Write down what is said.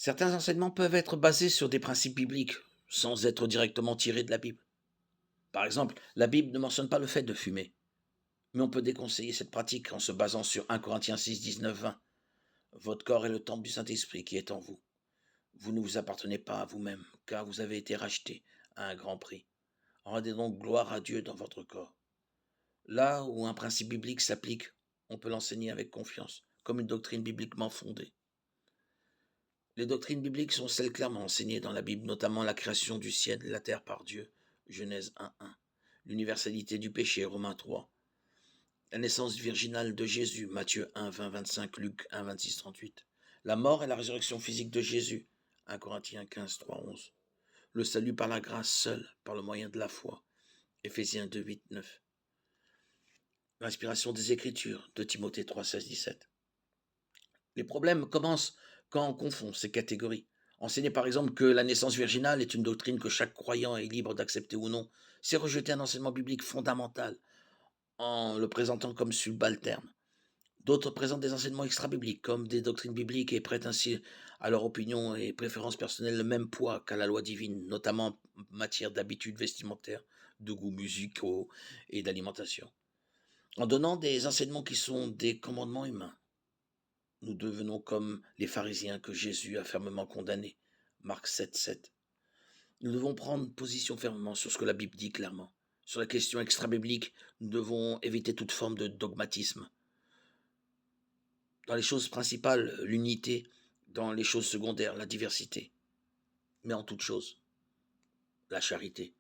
Certains enseignements peuvent être basés sur des principes bibliques, sans être directement tirés de la Bible. Par exemple, la Bible ne mentionne pas le fait de fumer, mais on peut déconseiller cette pratique en se basant sur 1 Corinthiens 6, 19, 20. Votre corps est le temple du Saint-Esprit qui est en vous. Vous ne vous appartenez pas à vous-même, car vous avez été racheté à un grand prix. Rendez donc gloire à Dieu dans votre corps. Là où un principe biblique s'applique, on peut l'enseigner avec confiance, comme une doctrine bibliquement fondée. Les doctrines bibliques sont celles clairement enseignées dans la Bible, notamment la création du ciel et de la terre par Dieu, Genèse 1.1, l'universalité du péché, Romains 3, la naissance virginale de Jésus, Matthieu 1, 20, 25, Luc 1, 26, 38, la mort et la résurrection physique de Jésus, 1 Corinthiens 15, 3, 11, le salut par la grâce seule, par le moyen de la foi, Éphésiens 2, 8, 9, l'inspiration des Écritures, de Timothée 3, 16, 17. Les problèmes commencent quand on confond ces catégories. Enseigner par exemple que la naissance virginale est une doctrine que chaque croyant est libre d'accepter ou non, c'est rejeter un enseignement biblique fondamental en le présentant comme subalterne. D'autres présentent des enseignements extra-bibliques comme des doctrines bibliques et prêtent ainsi à leur opinion et préférences personnelles le même poids qu'à la loi divine, notamment en matière d'habitudes vestimentaires, de goûts musicaux et d'alimentation. En donnant des enseignements qui sont des commandements humains, nous devenons comme les pharisiens que Jésus a fermement condamnés. Marc 7, 7. Nous devons prendre position fermement sur ce que la Bible dit clairement. Sur la question extra-biblique, nous devons éviter toute forme de dogmatisme. Dans les choses principales, l'unité. Dans les choses secondaires, la diversité. Mais en toute chose, la charité.